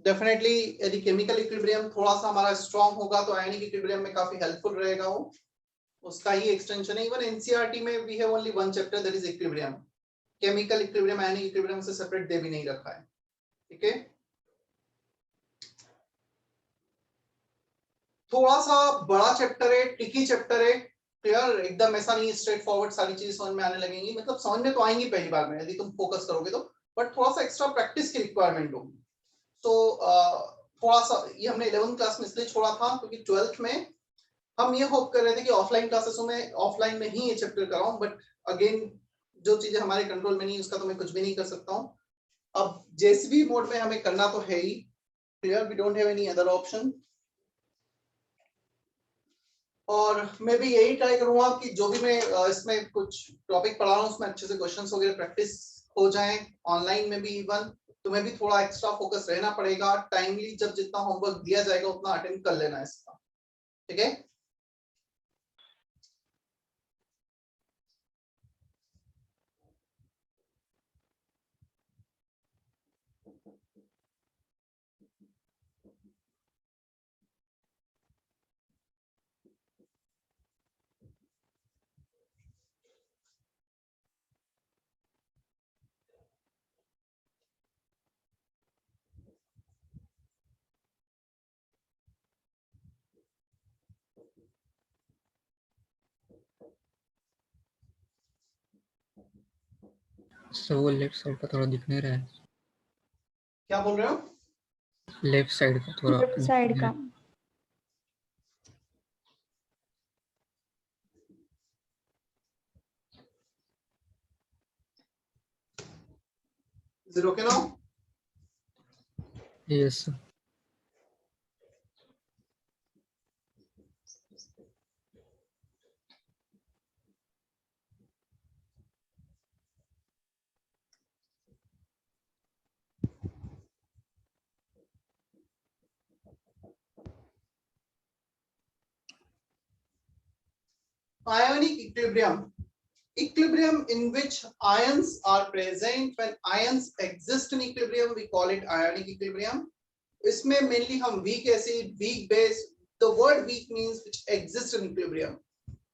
Definitely यदि chemical equilibrium थोड़ा सा हमारा स्ट्रांग होगा तो आयनिक इक्विलिब्रियम में काफी हेल्पफुल रहेगा वो, उसका ही एक्सटेंशन है। इवन एनसीईआरटी में we have only one chapter that is equilibrium, chemical equilibrium ionic equilibrium से सेपरेट दे भी नहीं रखा है। ठीक है, थोड़ा सा बड़ा चैप्टर है, ट्रिकी चैप्टर है, क्लियर, एकदम ऐसा नहीं स्ट्रेट फॉरवर्ड सारी चीजें समझ में आने लगेंगी, मतलब समझ में तो आएंगी पहली बार में यदि तुम फोकस करोगे तो, बट थोड़ा सा एक्स्ट्रा प्रैक्टिस की रिक्वायरमेंट होगी। तो थोड़ा सा ये हमने 11th क्लास में इसलिए छोड़ा था क्योंकि 12th में हम ये होप कर रहे थे कि ऑफलाइन क्लासेसों में ऑफलाइन में ही ये चैप्टर कराऊं, बट अगेन जो चीजें हमारे कंट्रोल में नहीं उसका तो मैं कुछ भी नहीं कर सकता हूं। अब जेसीबी मोड में हमें करना तो है ही, clear, we don't have any other option. और मैं भी यही ट्राई करूंगा कि जो भी मैं इसमें कुछ टॉपिक पढ़ा रहा हूँ उसमें अच्छे से क्वेश्चंस वगैरह प्रैक्टिस हो जाएं, ऑनलाइन में भी इवन तुम्हें भी थोड़ा एक्स्ट्रा फोकस रहना पड़ेगा, टाइमली जब जितना होमवर्क दिया जाएगा उतना अटेंड कर लेना इसका, ठीक है। सो वो लेफ्ट साइड का थोड़ा दिख नहीं रहा है। क्या बोल रहे हो? लेफ्ट साइड का थोड़ा लेफ्ट साइड का जीरो के now yes ionic equilibrium in which ions are present. When ions exist in equilibrium we call it ionic equilibrium. इसमें mainly हम weak acid, weak base, the word weak means which exists in equilibrium.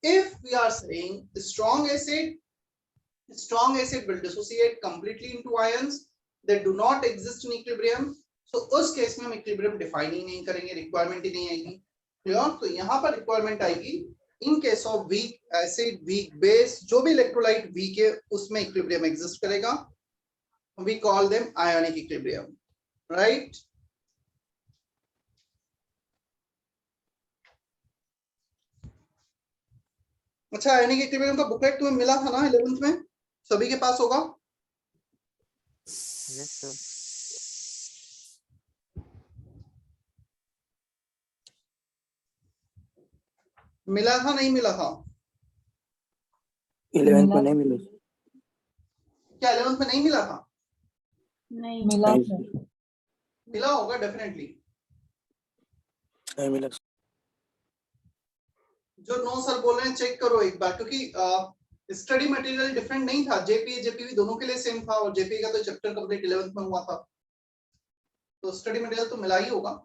If we are saying strong acid will dissociate completely into ions that do not exist in equilibrium, so उस case में हम equilibrium define ही नहीं करेंगे, requirement ही नहीं आएगी, clear. तो यहाँ पर requirement आएगी in case of weak acid, weak base, जो भी electrolyte weak है उसमें equilibrium exist करेगा, we call them ionic equilibrium, right? अच्छा, आयनिक इक्विलिब्रियम का बुकलेट तुम्हें मिला था ना 11th में, सभी के पास होगा? Yes sir. मिला था नहीं मिला था? 11th में नहीं मिला। क्या 11th में नहीं मिला था? नहीं मिला मिला होगा डेफिनेटली। नहीं मिला। जो नो सर बोल रहे हैं चेक करो एक बार, क्योंकि स्टडी मटेरियल डिफरेंट नहीं था, जेपीए जेपीवी दोनों के लिए सेम था, और जेपीए का तो चैप्टर कंप्लीट 11th में हुआ था, तो स्टडी मटेरियल तो मिला ही होगा।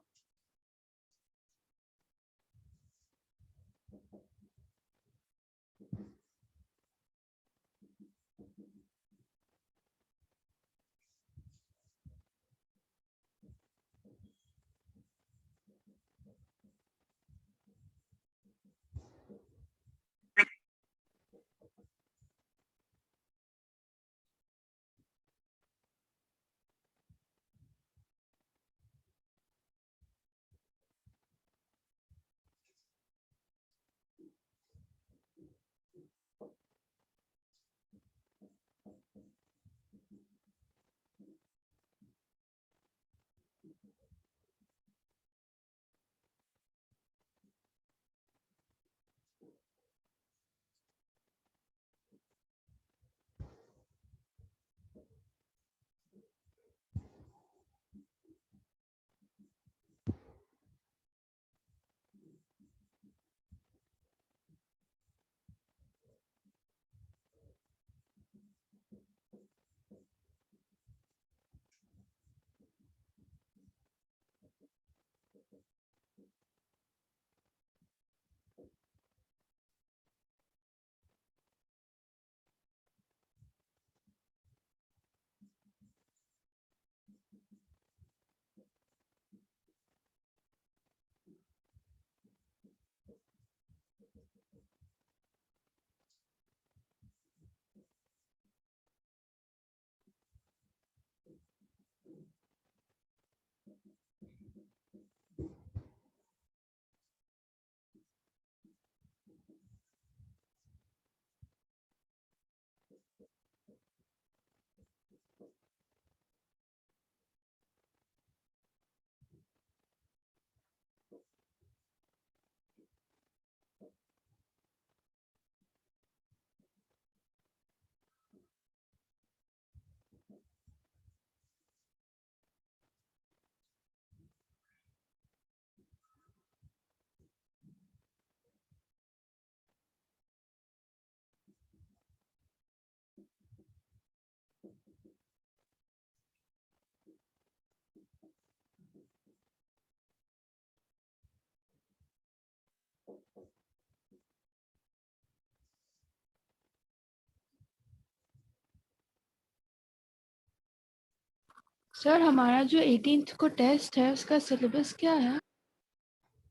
सर हमारा जो 18th को टेस्ट है उसका सिलेबस क्या है?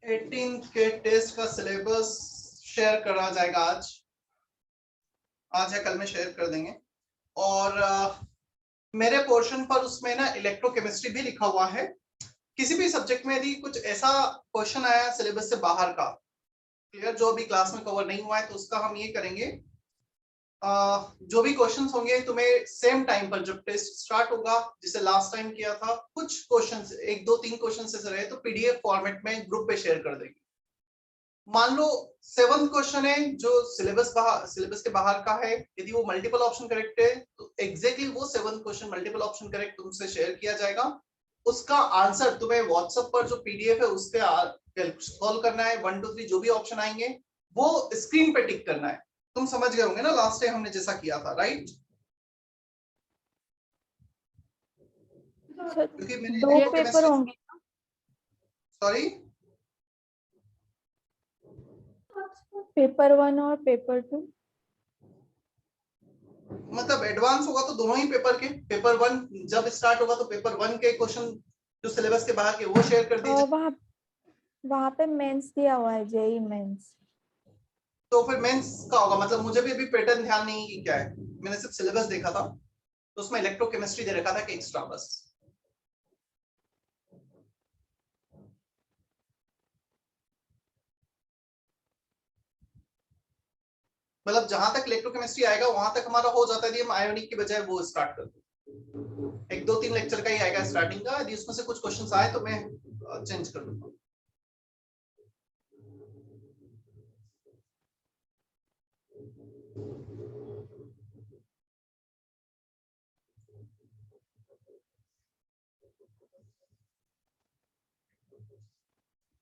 18th के टेस्ट का सिलेबस शेयर करा जाएगा आज या कल में शेयर कर देंगे। और मेरे पोर्शन पर उसमें ना इलेक्ट्रोकेमिस्ट्री भी लिखा हुआ है। किसी भी सब्जेक्ट में यदि कुछ ऐसा क्वेश्चन आया सिलेबस से बाहर का, क्लियर, जो अभी क्लास में कवर नहीं हुआ है, तो उसका हम ये करेंगे, जो भी क्वेश्चंस होंगे तुम्हें सेम टाइम पर जब टेस्ट स्टार्ट होगा, जिसे लास्ट टाइम किया था, कुछ क्वेश्चंस 1 2 3 क्वेश्चंस ऐसे रहे तो पीडीएफ फॉर्मेट में ग्रुप पे शेयर कर देंगे। मान लो 7 क्वेश्चन है जो सिलेबस के बाहर का है, यदि वो मल्टीपल ऑप्शन करेक्ट है तो एग्जैक्टली वो 7 क्वेश्चन मल्टीपल ऑप्शन करेक्ट तुमसे शेयर किया जाएगा। उसका आंसर तुम्हें व्हाट्सएप पर जो पीडीएफ है उस पे सॉल्व करना है। 1 2 3 जो भी ऑप्शन आएंगे वो स्क्रीन पे टिक करना है। तुम समझ गए होंगे ना लास्ट टाइम हमने जैसा किया था, राइट? सर क्योंकि मैंने 2 पेपर होंगे। सॉरी, पेपर 1 और पेपर 2। मतलब एडवांस होगा तो दोनों ही पेपर के, पेपर 1 जब स्टार्ट होगा तो पेपर 1 के क्वेश्चन जो सिलेबस के बाहर के वो शेयर कर दीजिए। वहाँ पे मेंस दिया हुआ है, जेई मेंस। तो फिर मेंस का होगा, मतलब मुझे भी अभी पैटर्न ध्यान नहीं कि क्या है, मैंने सिर्फ सिलेबस देखा था तो उसमें इलेक्ट्रोकेमिस्ट्री दे रखा था कि एक्स्ट्रा बस। मतलब जहां तक इलेक्ट्रोकेमिस्ट्री आएगा वहां तक हमारा हो जाता है, हम आयोनिक की बजाय वो स्टार्ट कर दें। 1 2 3 लेक्चर का ही आएगा स्टार्टिंग का, यदि उसमें से कुछ क्वेश्चंस आए तो मैं चेंज कर दूंगा।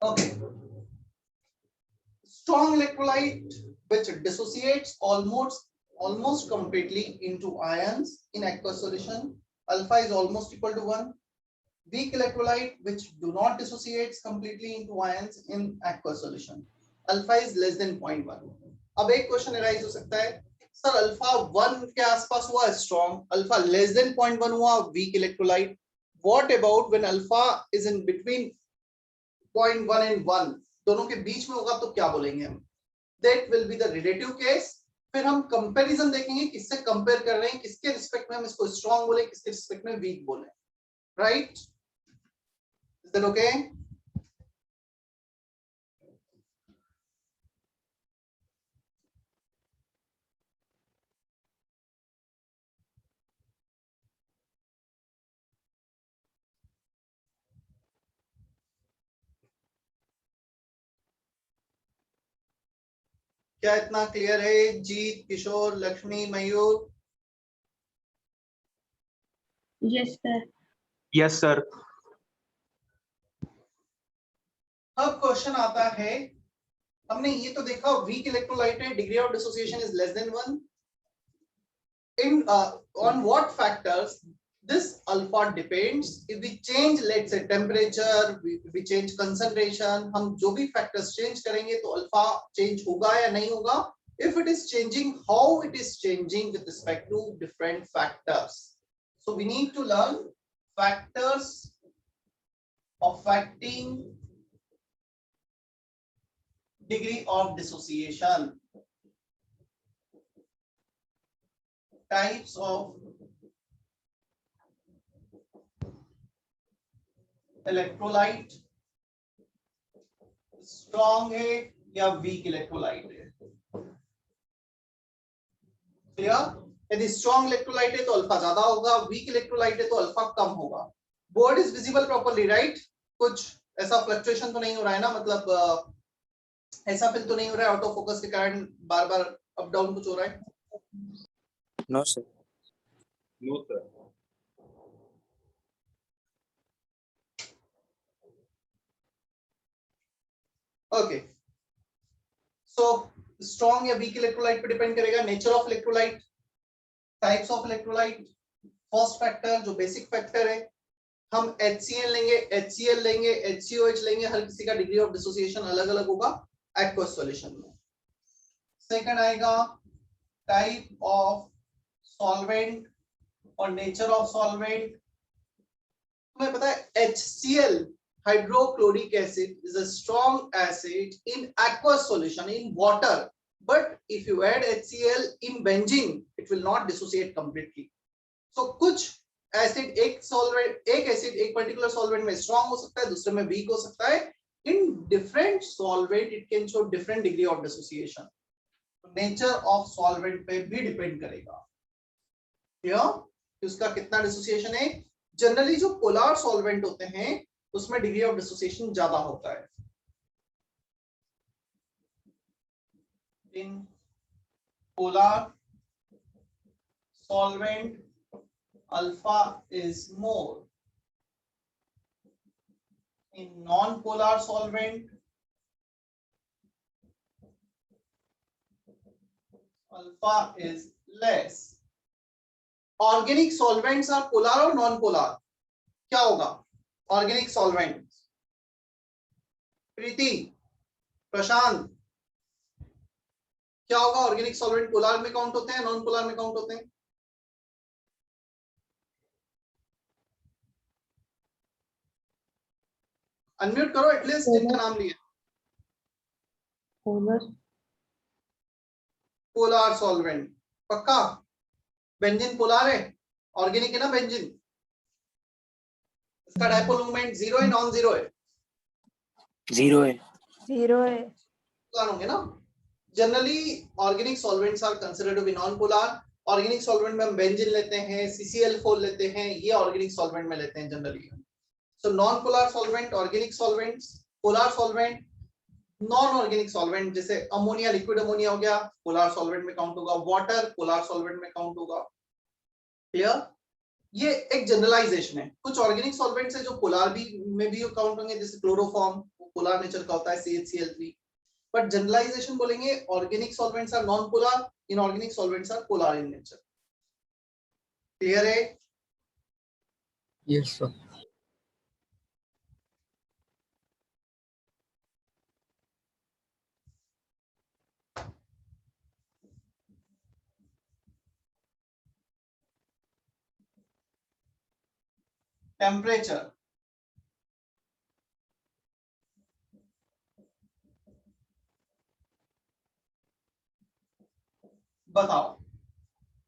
Okay. Strong electrolyte which dissociates almost completely into ions in aqueous solution. Alpha is almost equal to 1. Weak electrolyte which do not dissociates completely into ions in aqueous solution. Alpha is less than 0.1. अब एक question arise हो सकता है, sir alpha 1 के आसपास हुआ strong, alpha less than 0.1 हुआ weak electrolyte, what about when alpha is in between 0.1 and 1, दोनों के बीच में होगा तो क्या बोलेंगे हम? That will be the relative case. फिर हम कंपैरिजन देखेंगे, किससे कंपेयर कर रहे हैं, किसके रिस्पेक्ट में हम इसको स्ट्रॉन्ग बोले, किसके रिस्पेक्ट में वीक बोले, राइट? Is that okay? क्या इतना क्लियर है? Jeet, Kishore, Lakshmi, Mayur? Yes sir. Yes sir. अब क्वेश्चन आता है, हमने ये तो देखा वीक इलेक्ट्रोलाइट है, degree of dissociation is less than 1. In on what factors this alpha depends? If we change, let's say temperature, we change concentration, हम जो भी factors change करेंगे तो alpha change होगा या नहीं होगा? If it is changing, how it is changing with respect to different factors? So we need to learn factors affecting degree of dissociation, types of electrolyte, strong है या weak electrolyte है। Clear? यदि strong electrolyte है तो alpha ज्यादा होगा, week electrolyte है तो अल्फा कम होगा। Board is visible properly, right? कुछ ऐसा फ्लक्चुएशन तो नहीं हो रहा है ना, मतलब ऐसा फिल तो नहीं हो रहा है ऑटो फोकस के कारण बार बार अप डाउन कुछ हो रहा है? No sir. No sir. Okay, so strong या वीक इलेक्ट्रोलाइट पे डिपेंड करेगा nature of electrolyte, types of electrolyte, first factor जो बेसिक फैक्टर है, हम HCl लेंगे, HCl लेंगे, HCOH लेंगे, हर किसी का डिग्री ऑफ डिसोसिएशन अलग अलग होगा एक्वस सॉल्यूशन में। सेकंड आएगा टाइप ऑफ सॉल्वेंट और नेचर ऑफ सॉल्वेंट। तुम्हें पता है HCl hydrochloric acid is a strong acid in aqueous solution in water, but if you add HCl in benzene it will not dissociate completely. So कुछ acid एक solvent, एक acid एक particular solvent में strong हो सकता है, दूसरे में वीक हो सकता है। In different solvent it can show different degree of dissociation. Nature of solvent पे भी डिपेंड करेगा कि उसका कितना डिसोसिएशन है। जनरली जो पोलर सॉल्वेंट होते हैं उसमें डिग्री ऑफ डिसोसिएशन ज्यादा होता है। In polar solvent alpha is more. In non-polar solvent, alpha is less. Organic solvents are polar or non-polar? क्या होगा? Organic solvents. प्रीति, प्रशांत, क्या होगा? ऑर्गेनिक सॉल्वेंट पोलर में काउंट होते हैं, नॉन पोलर में काउंट होते हैं? अनम्यूट करो एटलीस्ट, जिनका नाम लिया। पोलर सॉल्वेंट पक्का? बेंजीन पोलर है, ऑर्गेनिक है ना बेंजीन? इसका डायपोल मोमेंट जीरो है, नॉन जीरो है? जीरो है। जीरो है। होंगे ना। Generally organic solvents are considered to be non polar. Organic solvent में हम बेंजीन लेते हैं, CCl4 लेते हैं, ये ऑर्गेनिक सॉल्वेंट में लेते हैं generally. So non-polar solvent, organic solvents, polar solvent, non-organic solvent जैसे अमोनिया, लिक्विड अमोनिया हो गया, polar solvent में काउंट होगा, वाटर polar solvent में काउंट होगा। क्लियर? ये एक जनरलाइजेशन है। कुछ ऑर्गेनिक सॉल्वेंट्स है जो पोलर भी में भी काउंट होंगे, जैसे क्लोरोफॉर्म पोलर नेचर का होता है, CHCl3। बट जनरलाइजेशन बोलेंगे organic solvents are non polar, inorganic solvents are polar in nature. Clear है? Yes sir. टेम्परेचर, बताओ।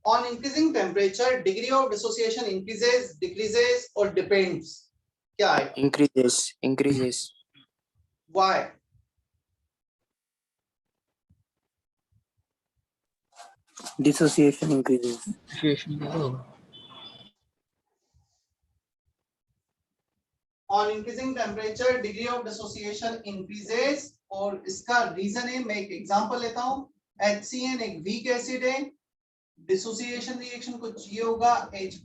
On increasing temperature, degree of dissociation increases, decreases or depends? क्या है? Increases. Increases. Why? Dissociation increases. Dissociation ज्यादा होगा। On increasing temperature, degree of dissociation increases, और इसका reason है, मैं एक एग्जांपल लेता हूं। HCN एक वीक एसिड है, डिसोसिएशन रिएक्शन कुछ ये होगा, H+CN-।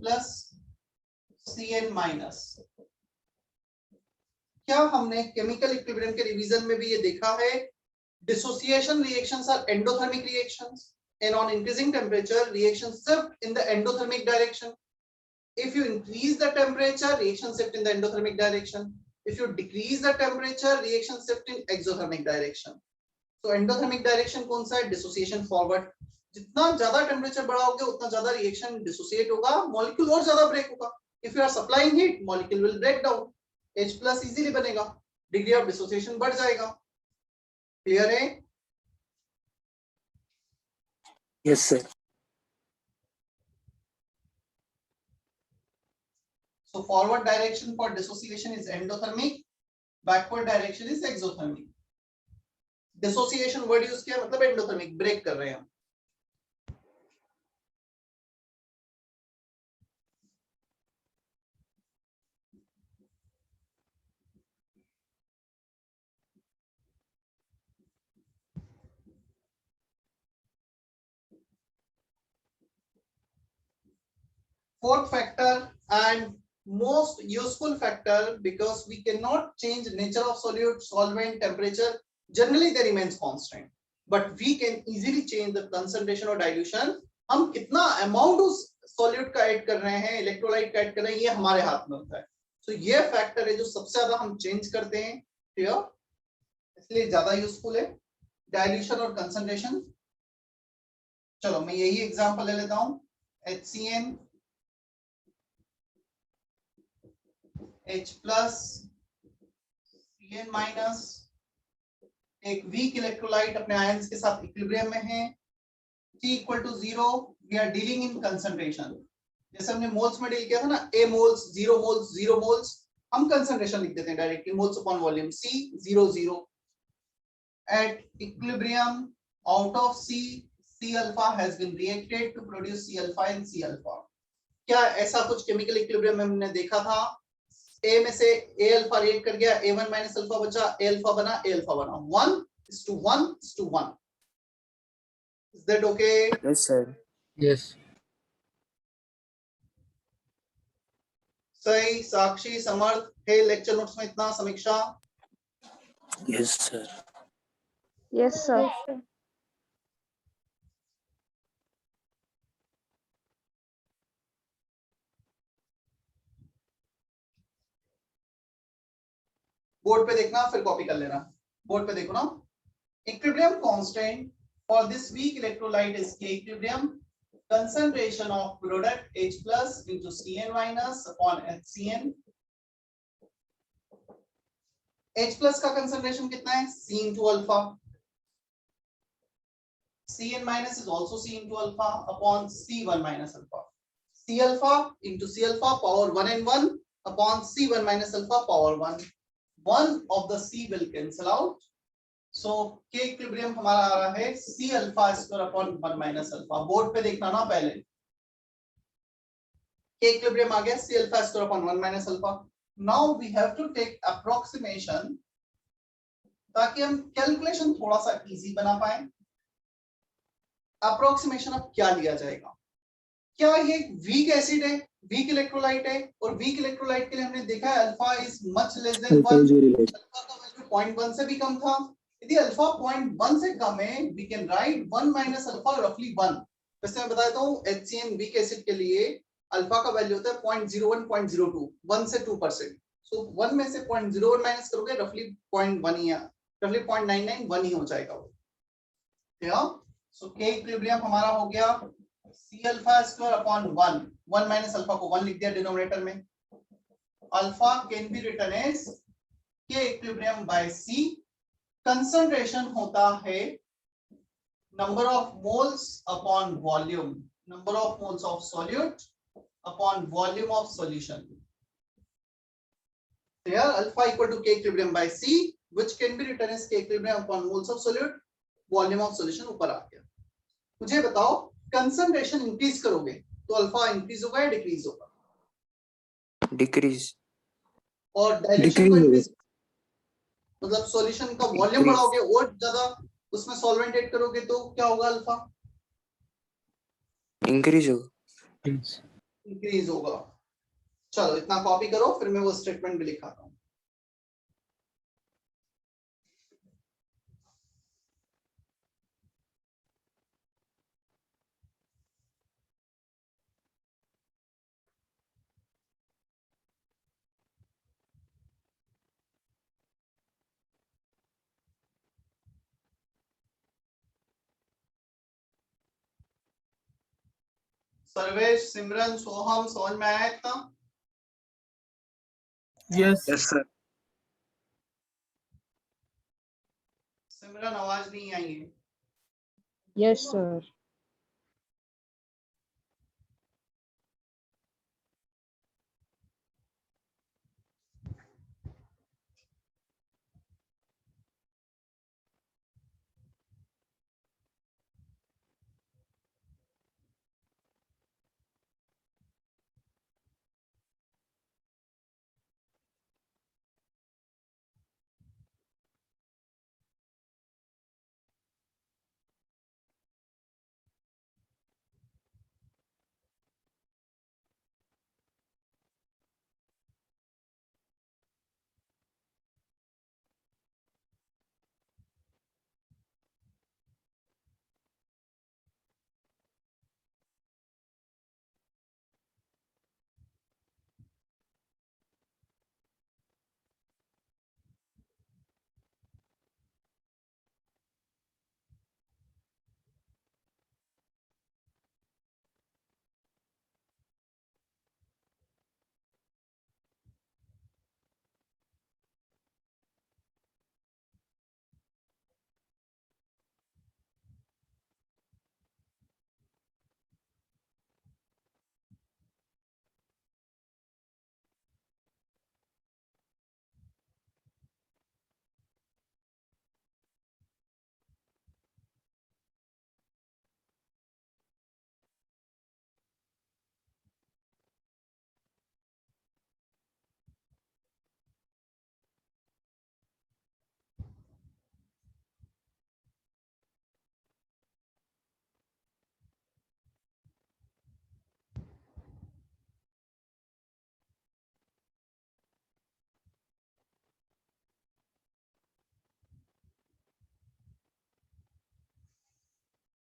क्या हमने केमिकल इक्विलिब्रियम के रिवीजन में भी ये देखा है? Dissociation reactions are endothermic reactions, and on increasing temperature reactions shift in the endothermic direction. If you increase the temperature, reaction shift in the endothermic direction. If you decrease the temperature, reaction shift in exothermic direction. So endothermic direction कौन सा है? Dissociation forward. जितना ज्यादा temperature बढ़ाओगे उतना ज्यादा reaction dissociate होगा, molecule और ज्यादा ब्रेक होगा। If you are supplying heat, molecule will break down, H+ easily बनेगा, डिग्री ऑफ डिसोसिएशन बढ़ जाएगा। क्लियर है? Yes, sir. So forward direction for dissociation is endothermic, backward direction is exothermic. Dissociation word use किया मतलब endothermic, break कर रहे हैं हम. Fourth factor and most useful factor, because we cannot change nature of solute, solvent, temperature, generally they remains constant, but we can easily change the concentration or dilution. हम कितना amount उस solute का add कर रहे हैं, electrolyte का add कर रहे हैं, ये हमारे हाथ में होता है. तो ये फैक्टर है जो सबसे ज्यादा हम चेंज करते हैं. क्लियर? इसलिए ज्यादा यूजफुल है डाइल्यूशन और कंसंट्रेशन. चलो मैं यही एग्जांपल ले लेता हूं. HCN H plus Cn minus, एक वीक इलेक्ट्रोलाइट अपने आयंस के साथ इक्विलिब्रियम में है. T equal to 0, we are dealing in concentration. जैसे हमने मोल्स में डील किया था ना, A मोल्स, 0 मोल्स, 0 मोल्स, हम कंसंट्रेशन लिख देते हैं directly, moles upon volume. C 0 0 at equilibrium, out of C, C alpha has been reacted to produce C alpha and C alpha. क्या ऐसा कुछ केमिकल इक्विलिब्रियम में हमने देखा था? A में से A अल्फा रिएक्ट कर गया, A1 माइनस अल्फा बचा, A अल्फा बना, A अल्फा बना. 1:1:1. Is that okay? Yes, sir. Yes. सही. साक्षी, समर्थ है लेक्चर नोट्स में इतना. समीक्षा? Yes, sir. Yes, sir. Board पे देखना, फिर कॉपी कर लेना. बोर्ड पे देखो ना. Equilibrium constant for this weak electrolyte is K equilibrium. Concentration of product H plus into Cn minus upon HCN. H plus का concentration कितना है? C into alpha. Cn minus is also C into alpha upon C1 minus alpha. C alpha into C alpha power 1 and 1 upon C1 minus alpha power 1. One of the C will cancel out. So K equilibrium हमारा आ रहा है C alpha square upon 1 minus alpha. Board पे देखना ना पहले. K equilibrium आ गया C alpha square upon 1 minus alpha. Now we have to take approximation ताकि हम कैलकुलेशन थोड़ा सा इजी बना पाए. अप्रोक्सीमेशन अब क्या लिया जाएगा? क्या ये वीक एसिड है, वीक इलेक्ट्रोलाइट है, और वीक इलेक्ट्रोलाइट के लिए हमने देखा है alpha is much less than 1. Alpha का वैल्यू 0.1 से भी कम था. यदि अल्फा 0.1 से कम है, we can write 1 minus alpha रफली 1. वैसे मैं बताता हूं HCN वीक एसिड के लिए अल्फा का वैल्यू होता है 0.01 0.02, 1 से 2%. सो 1 में से 0.01 माइनस करोगे रफली 0.1 ही है, रफली 0.99 ही हो जाएगा वो. सो K इक्विलिब्रियम हमारा हो गया C alpha square upon 1 minus alpha को 1 लिख दिया डिनोमिनेटर में. Alpha can be written as K equilibrium by C. Concentration होता है number of moles upon volume, number of moles of solute upon volume of solution. Here alpha equal to K equilibrium by C, which can be written as K equilibrium upon moles of solute, volume of solution ऊपर आ गया. मुझे बताओ concentration increase करोगे तो alpha increase होगा या decrease होगा? Decrease. और डाइल्यूशन को इंक्रीज मतलब सॉल्यूशन का वॉल्यूम बढ़ाओगे और ज्यादा उसमें सॉल्वेंट ऐड करोगे तो क्या होगा? अल्फा Increase होगा. इंक्रीज होगा. चलो इतना कॉपी करो, फिर मैं वो स्टेटमेंट भी लिखाता हूं. सर्वेश, सिमरन, सोहम समझ में आया इतना? Yes. Yes, sir. सिमरन आवाज नहीं आई है। Yes, sir.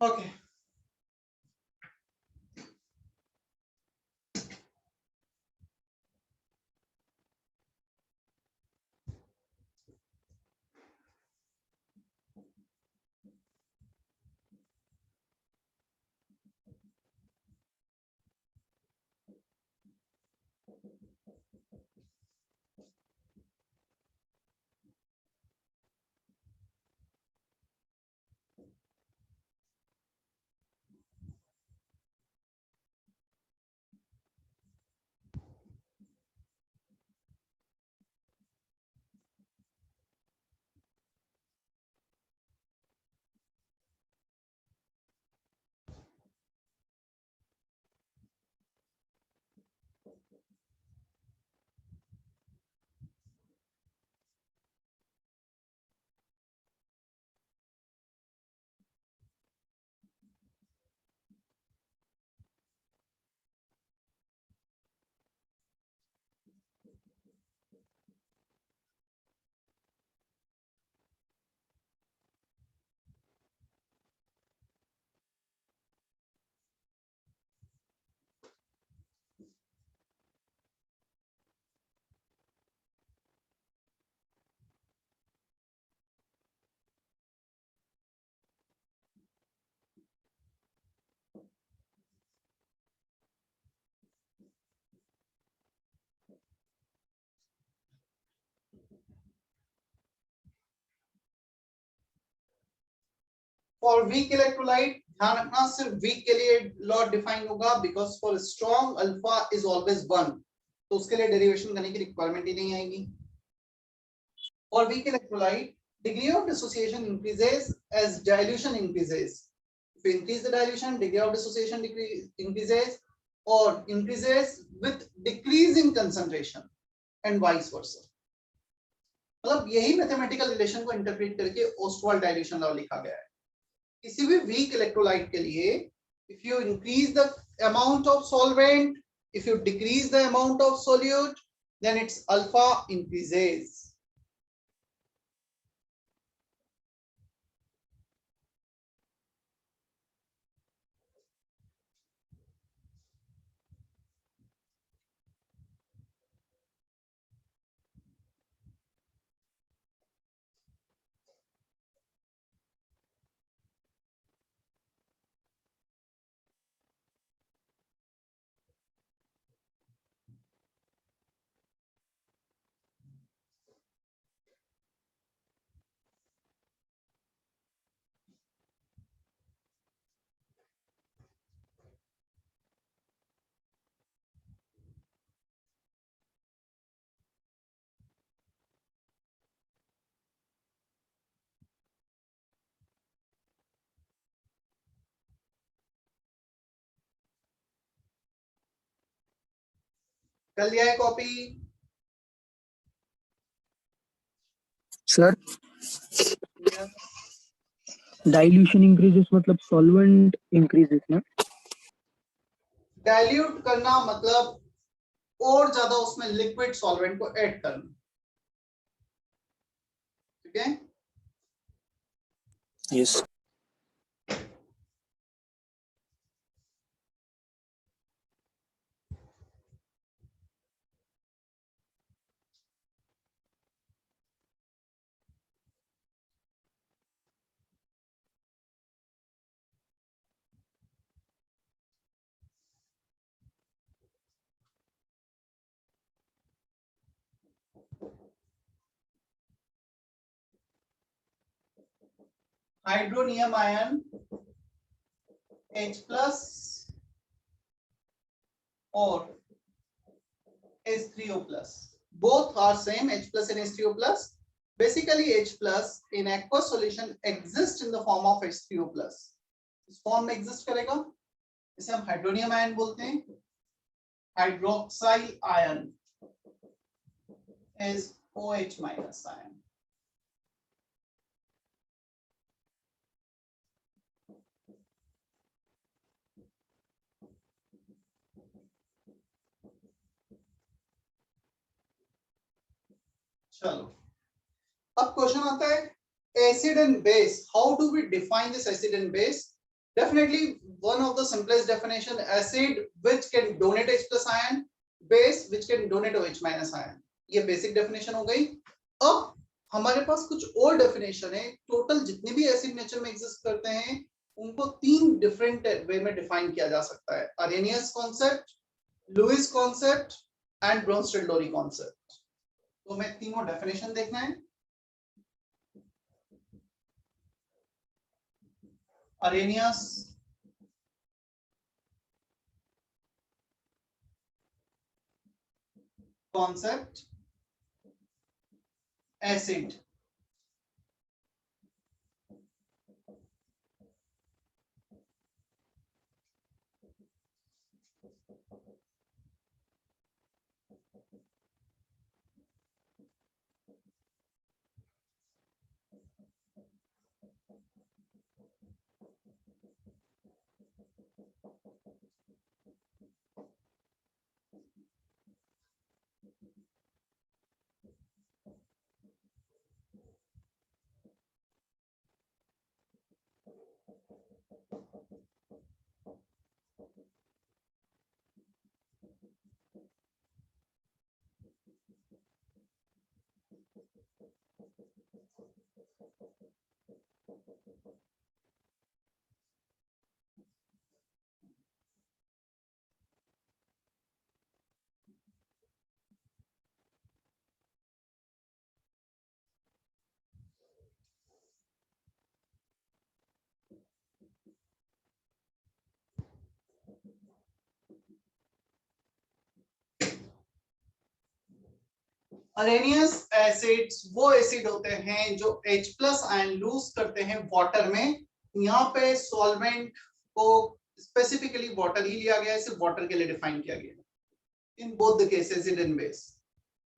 Okay for weak electrolyte ध्यान रखना सिर्फ वीक के लिए लॉ डिफाइन होगा because for strong alpha is always 1 तो उसके लिए डेरिवेशन करने की रिक्वायरमेंट ही नहीं आएगी। For weak electrolyte degree of dissociation increases as dilution increases. If you increase the dilution, degree of dissociation increases or increases with decrease in concentration and vice versa. मतलब यही mathematical relation को interpret करके Ostwald dilution law लिखा गया है। किसी भी weak electrolyte के लिए if you increase the amount of solvent, if you decrease the amount of solute, then its alpha increases. कर लिया है copy? Sir Yes. Dilution increases मतलब सॉल्वेंट इंक्रीजेस ना? डाइल्यूट करना मतलब और ज्यादा उसमें लिक्विड सॉल्वेंट को ऐड करना, ठीक है? Yes hydronium ion H plus और H3O plus. Both are same, H plus and H3O plus. Basically, H plus in aqueous solution exists in the form of H3O plus. इस form में exist करेगा, इसे हम hydronium ion बोलते हैं. Hydroxyl ion is OH minus ion. चलो, अब question आता है acid and base. How do we define this acid and base? Definitely one of the simplest definition, acid which can donate H plus ion, base which can donate OH minus ion. ये basic definition हो गई. अब हमारे पास कुछ और definition है. Total जितने भी एसिड नेचर में एग्जिस्ट करते हैं उनको तीन डिफरेंट वे में डिफाइन किया जा सकता है. Arrhenius concept, Lewis concept and Bronsted Lowry concept. तो हमें तीनों डेफिनेशन देखना है. Arrhenius, concept, acid. Arrhenius acids वो एसिड होते हैं जो H प्लस आयन लूज करते हैं वाटर में. यहाँ पे सॉल्वेंट को स्पेसिफिकली वाटर ही लिया गया है, सिर्फ वाटर के लिए डिफाइन किया गया है. In both the cases acid and base.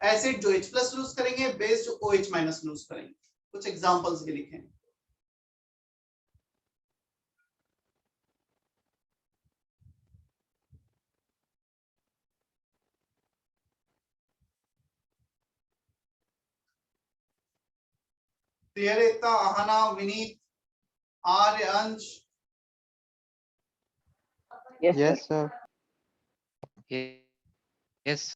Acid जो H प्लस लूज करेंगे, बेस जो OH माइनस लूज करेंगे. कुछ एग्जांपल्स भी लिखे हैं. प्रियरेता, आहना, विनीत, आर्य, अंश. Yes, sir. Yes.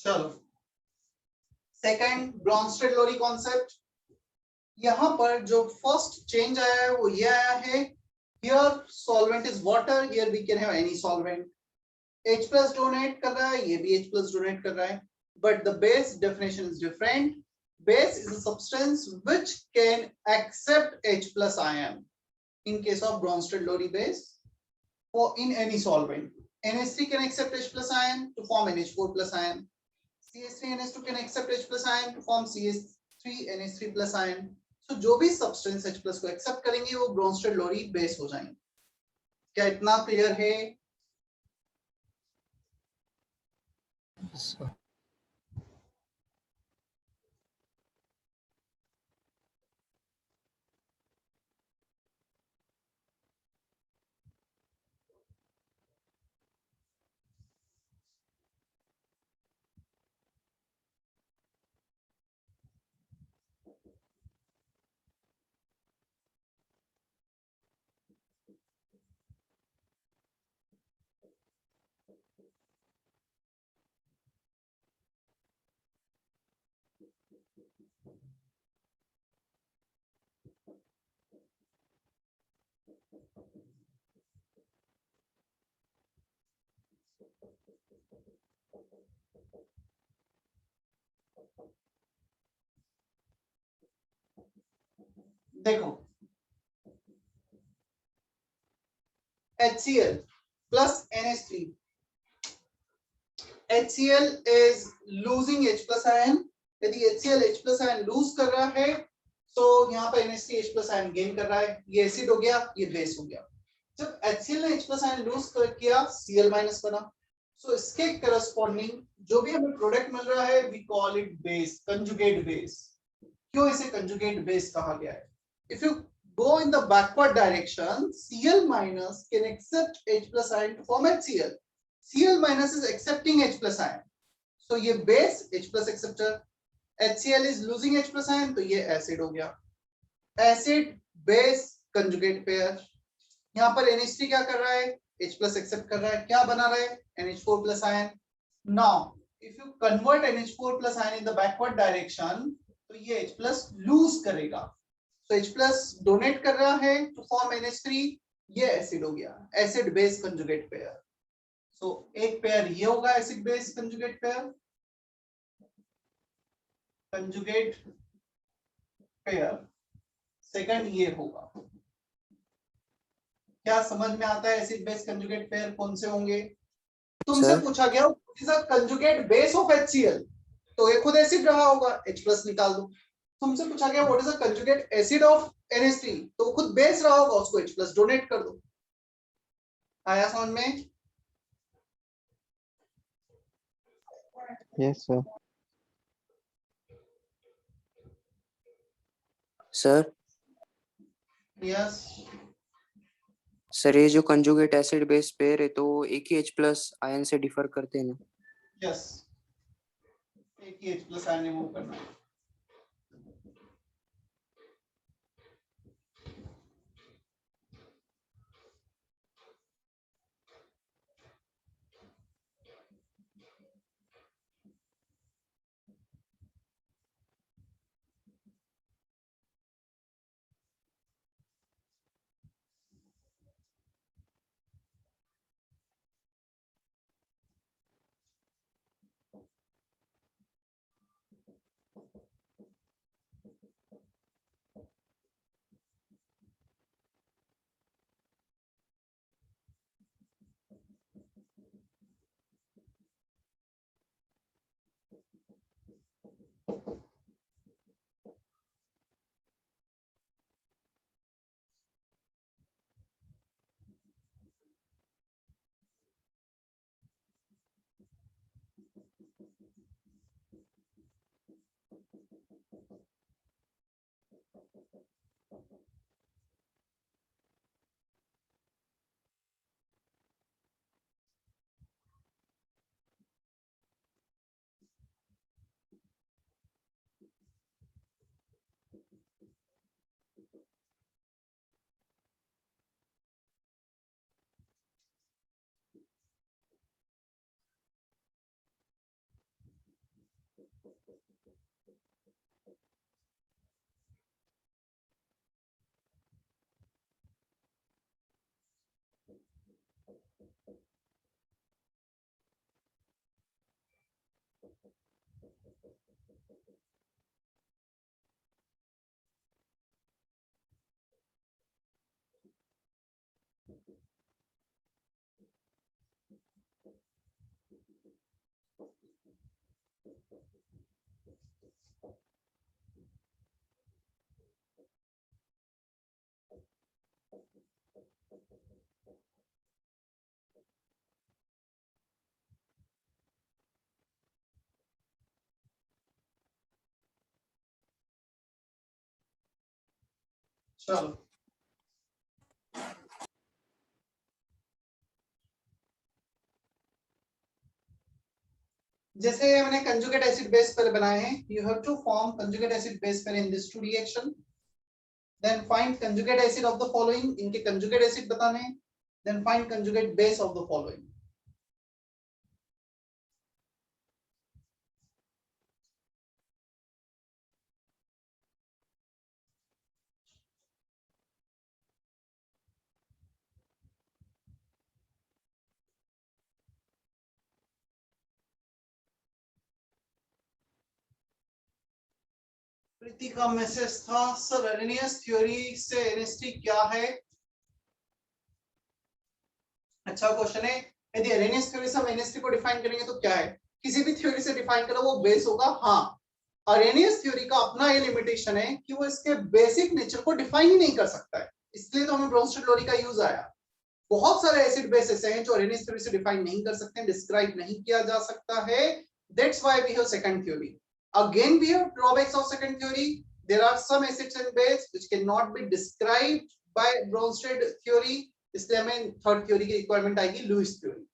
चलो सेकंड ब्रॉन्स्टेड लोरी कॉन्सेप्ट। यहाँ पर जो फर्स्ट चेंज आया है वो ये आया है, here solvent is water, here we can have any solvent. H plus donate कर रहा है, ये भी H plus डोनेट कर रहा है, but the base definition is different. Base is a substance which can accept H plus ion in case of Bronsted Lowry base or in any solvent. NH3 can accept H plus ion to form NH4 plus ion. CH3 NH2 can accept H plus ion to form CH3 NH3 plus ion. So जो भी substance H plus को accept करेंगे वो Bronsted Lowry base हो जाएंगे। क्या इतना clear है? So, देखो HCl plus NH3. HCl is losing H plus ion. यदि HCl H plus ion lose कर रहा है तो यहाँ पे NH3 H plus ion gain कर रहा है, ये एसिड हो गया, ये बेस हो गया। जब HCl ने H plus ion lose किया, Cl minus बना, so इसके करस्पॉन्डिंग जो भी हमें प्रोडक्ट मिल रहा है we call it base, conjugate base. क्यों इसे conjugate base कहा गया है? If you go in the backward direction, Cl minus can accept H plus ion to form HCl. Cl minus is accepting H plus ion. So ये base H plus acceptor. HCl is losing H plus ion, तो ये acid हो गया. Acid base conjugate pair. यहाँ पर NH3 क्या कर रहा है? H plus accept कर रहा है. क्या बना रहा है? NH4 plus ion. Now if you convert NH4 plus ion in the backward direction, तो ये H plus lose करेगा. So H plus donate कर रहा है to form NH3, ये एसिड हो गया, acid base conjugate pair. So एक पेयर ये होगा acid base conjugate pair, conjugate pair. Second ये होगा. क्या समझ में आता है एसिड बेस कंजुगेट पेयर कौन से होंगे? तुमसे पूछा गया what is the conjugate base of HCl, तो ये खुद एसिड रहा होगा, H प्लस निकाल दो. तुमसे पूछा गया what is the conjugate acid of NH3, तो वो खुद बेस रहा होगा, उसको H प्लस डोनेट कर दो. आया समझ में? Yes sir. Sir yes. Sir ये जो कंजुगेट एसिड बेस पेयर है तो एक ही H प्लस आयन से डिफर करते हैं ना? यस, एक ही H प्लस आयन रिमूव करना है. चलो जैसे हमने कंजुगेट एसिड बेस पेयर बनाए हैं, you have to form conjugate acid base pair in this two reaction. Then find conjugate acid of the following, इनके कंजुगेट एसिड बताने हैं. Then find conjugate base of the following. Preeti का message था sir Arrhenius theory से NH3 क्या है? अच्छा question है. यदि अरेनियस थ्योरी से हम NH3 को डिफाइन करेंगे तो क्या है? किसी भी थ्योरी से डिफाइन करो वो बेस होगा. हाँ, अरेनियस थ्योरी का अपना ये लिमिटेशन है कि वो इसके बेसिक नेचर को डिफाइन ही नहीं कर सकता है, इसलिए तो हमें ब्रोंस्टेड-लोरी का यूज आया. बहुत सारे एसिड बेस ऐसे हैं जो अरेनियस थ्योरी से डिफाइन नहीं कर सकते हैं, डिस्क्राइब नहीं किया जा सकता है. That's why we have second theory. Again we have drawbacks of second theory. There are some acids and bases which cannot be described by Bronsted theory, इसलिए हमें थर्ड थ्योरी की रिक्वायरमेंट आएगी, लुईस थ्योरी.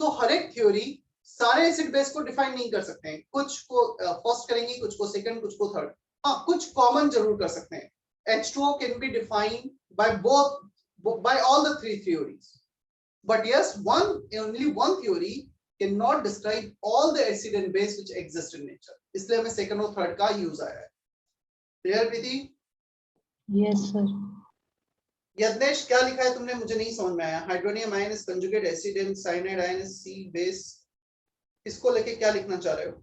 सो हर एक theory सारे acid base को define नहीं कर सकते हैं, कुछ को फर्स्ट करेंगे, कुछ को सेकंड, कुछ को थर्ड. हाँ, कुछ कॉमन जरूर कर सकते हैं. H2O can be defined by all the three theories, but yes, only one theory can not describe all the acid and base which exist in nature, इसलिए हमें सेकंड और थर्ड का यूज आया है। Clear Preeti? Yes, sir. Yagnesh क्या लिखा है तुमने, मुझे नहीं समझ में आया। Hydronium ion is conjugate acid and cyanide ion is C base, इसको लेके क्या लिखना चाह रहे हो?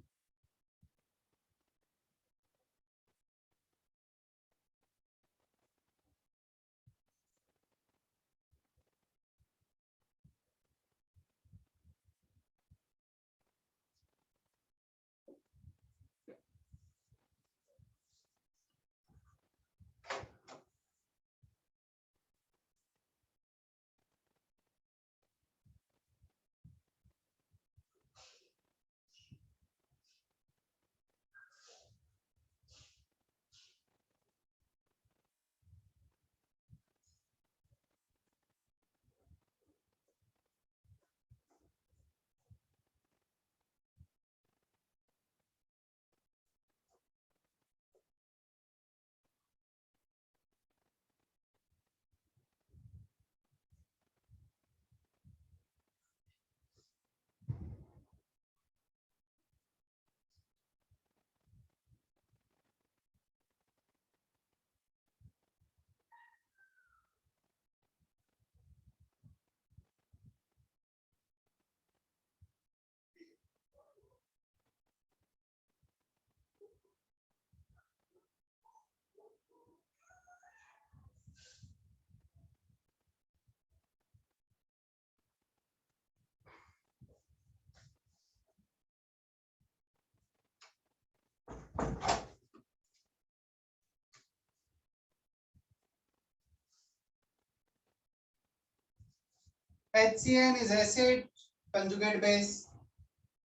HCN is acid conjugate base,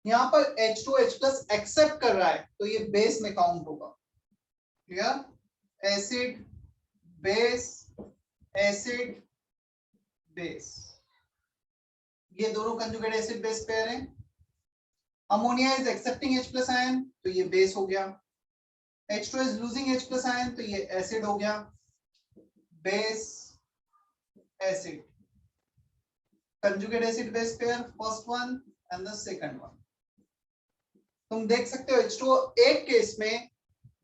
यहाँ पर H2H+ एक्सेप्ट कर रहा है तो ये बेस में काउंट होगा। Clear? Acid base acid base, ये दोनों कंजुगेट एसिड बेस पेयर हैं। Ammonia is accepting H+ ion तो ये बेस हो गया, H2 is losing H+ ion तो ये एसिड हो गया, base acid conjugate acid base pair, first one and the second one। तुम देख सकते हो H2O एक केस में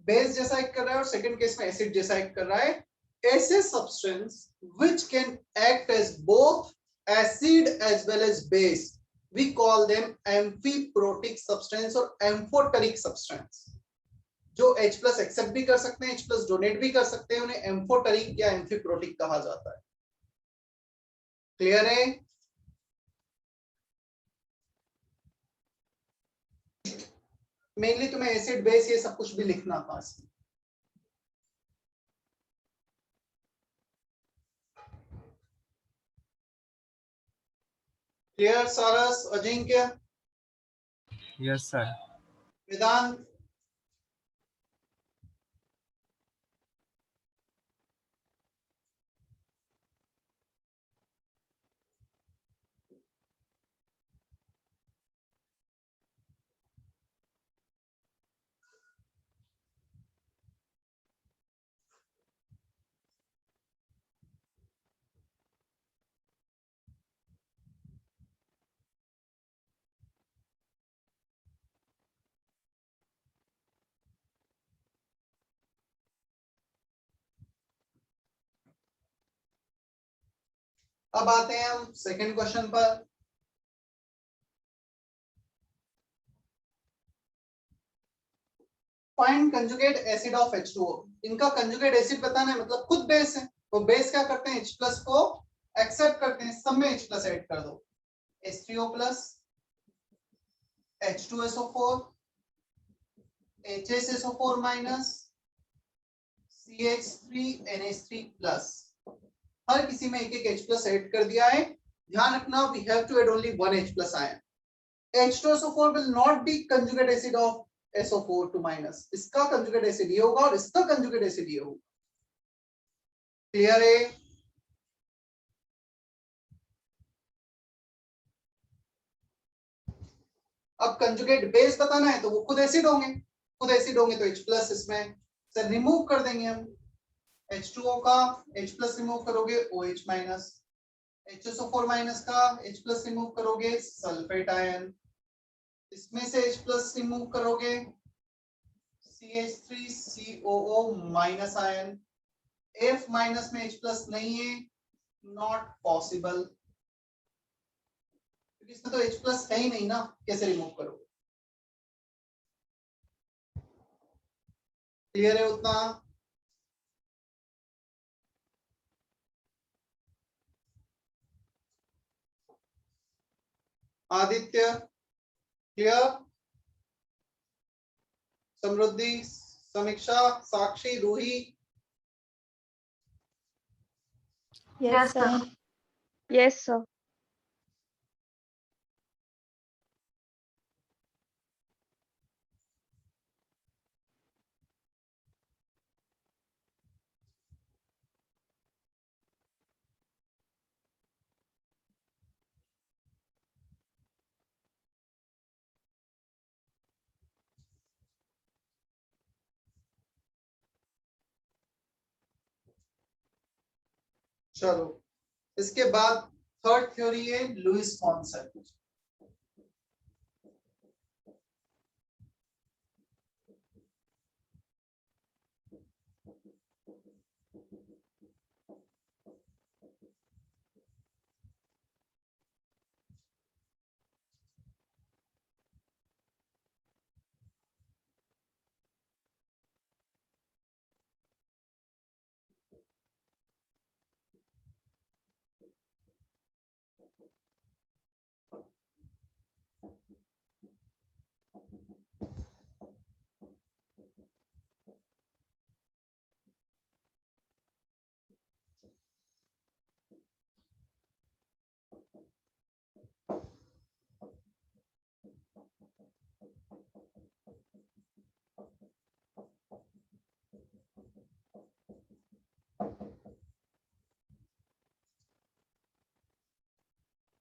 बेस जैसा एक्ट कर रहा है और सेकंड केस में एसिड जैसा एक्ट कर रहा है। ऐसे substance which can act as both acid as well as base, we call them amphiprotic substance और amphoteric substance। जो H+ एक्सेप्ट भी कर सकते हैं, H+ डोनेट भी कर सकते हैं, उन्हें एम्फोटेरिक या एम्फीप्रोटिक कहा जाता है। क्लियर है? मेनली तुम्हें एसिड बेस ये सब कुछ भी लिखना था इसमें। क्लियर सारस, अजिंक्य, Yes, sir. वेदांत? अब आते हैं हम सेकंड क्वेश्चन पर। Find conjugate acid of H2O। इनका कंजुगेट एसिड बताना है, मतलब खुद बेस है तो बेस क्या करते हैं, H+ को एक्सेप्ट करते हैं, सब में H+ ऐड कर दो, H3O+, H2SO4, HSSO4-, CH3NH3+, हर किसी में एक एक H+ ऐड कर दिया है। ध्यान रखना, we have to add only one H+ ion। H2SO4 will not be conjugate acid of SO4-, इसका कंजुगेट एसिड ये होगा और इसका कंजुगेट एसिड ये होगा। क्लियर है? अब कंजुगेट बेस बताना है तो वो खुद एसिड होंगे, खुद एसिड होंगे तो H+ इसमें से रिमूव कर देंगे हम। H2O का H+ रिमूव करोगे OH-, HSO4- का H+ रिमूव करोगे सल्फेट आयन, इसमें से H प्लस रिमूव करोगे, CH3COO minus ion, F minus में H प्लस नहीं है, नॉट पॉसिबल, क्योंकि इसमें तो H प्लस है ही नहीं ना, कैसे रिमूव करोगे? क्लियर है उतना? आदित्य क्लियर? समृद्धि, समीक्षा, साक्षी, Ruhi? Yes, sir. Yes, sir. चलो, इसके बाद थर्ड थ्योरी है Lewis concept.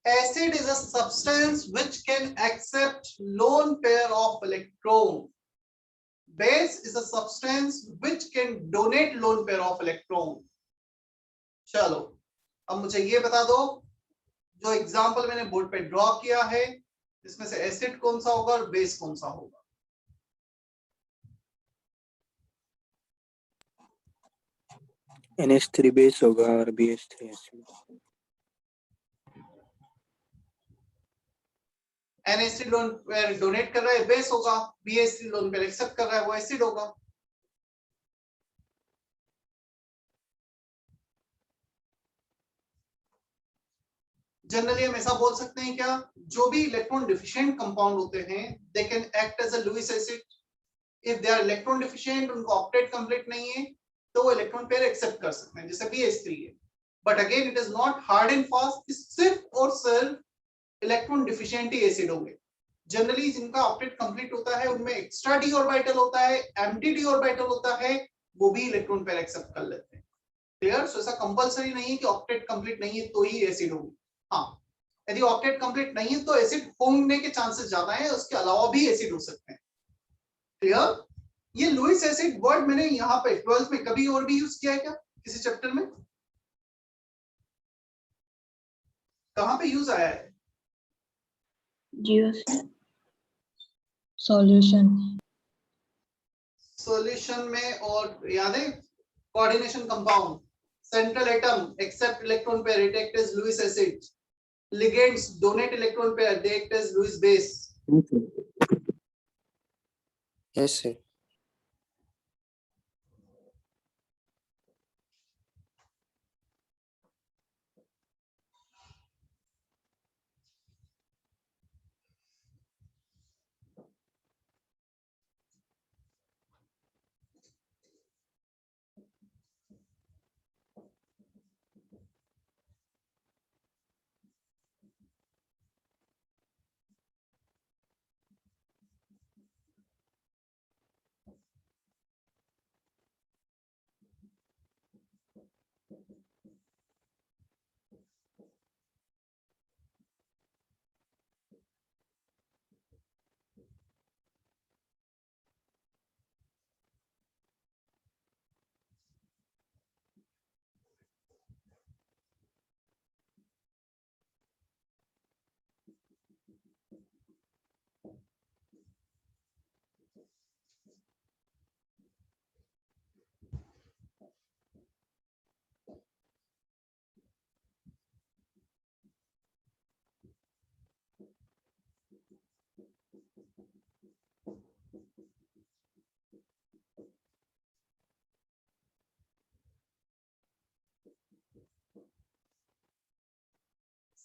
Acid is a substance which can accept lone pair of electron. Base is a substance which can donate lone pair of electron. चलो, अब मुझे ये बता दो, जो एग्जांपल मैंने बोर्ड पे ड्रॉ किया है, इसमें से एसिड कौन सा होगा और बेस कौन सा होगा? NH3 बेस होगा और BH3 acid. NH3 lone pair donate कर रहा है, बेस होगा। BH3 लोन पेयर एक्सेप्ट कर रहा है, वो एसिड होगा। जनरली हम ऐसा बोल सकते हैं क्या, जो भी इलेक्ट्रॉन डिफिशिएंट कंपाउंड होते हैं, they can act as a Lewis acid. If they are electron deficient, उनका ऑक्टेट कंप्लीट नहीं है, तो वो इलेक्ट्रॉन पेयर एक्सेप्ट कर सकते हैं, जैसे BH3 है। But again it is not hard and fast, सिर्फ और सिर्फ इलेक्ट्रॉन डिफिशिएंट ही एसिड होंगे। जनरली जिनका ऑक्टेट कंप्लीट होता है, उनमें एक्स्ट्रा डी ऑर्बिटल होता है, एम्प्टी डी ऑर्बिटल होता है, वो भी इलेक्ट्रॉन पेयर एक्सेप्ट कर लेते हैं। क्लियर? सो ऐसा कंपलसरी नहीं है कि ऑक्टेट कंप्लीट नहीं है तो ही एसिड होगी। हाँ, यदि ऑक्टेट कंप्लीट नहीं है तो एसिड होने के चांसेस ज्यादा है, उसके अलावा भी एसिड हो सकते हैं। क्लियर? ये लुईस एसिड वर्ड मैंने यहाँ पे 12th में कभी और भी यूज किया है क्या, किसी चैप्टर में? कहाँ पे यूज आया है? सॉल्यूशन में, और याद है coordination compound, central atom accept electron pair, it act as Lewis acid, ligands donate electron pair, they act as Lewis base. Yes sir.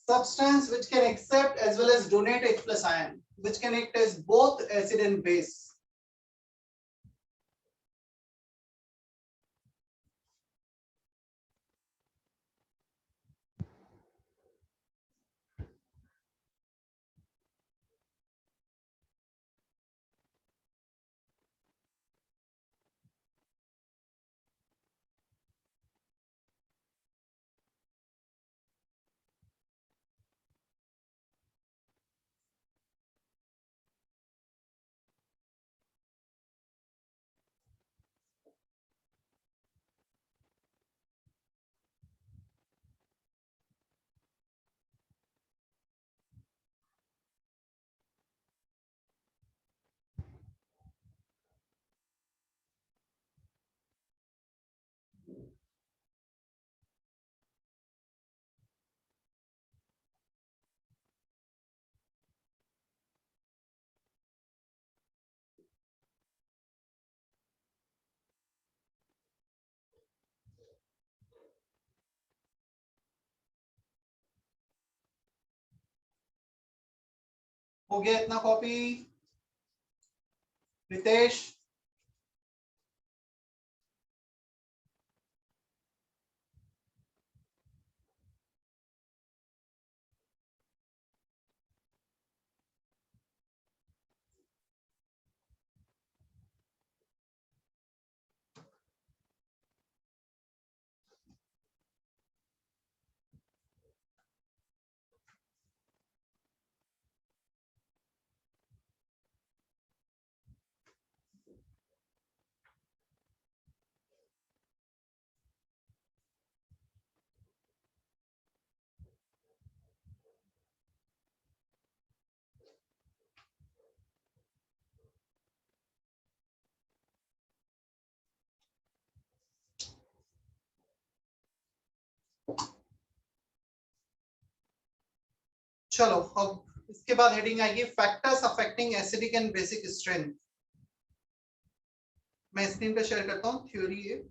Substance which can accept as well as donate H plus ion, which can act as both acid and base. हो गया इतना copy Ritesh? चलो अब इसके बाद heading आएगी factors affecting acidic and basic strength. मैं screen पे शेयर करता हूँ थ्योरी है।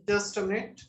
Just a minute.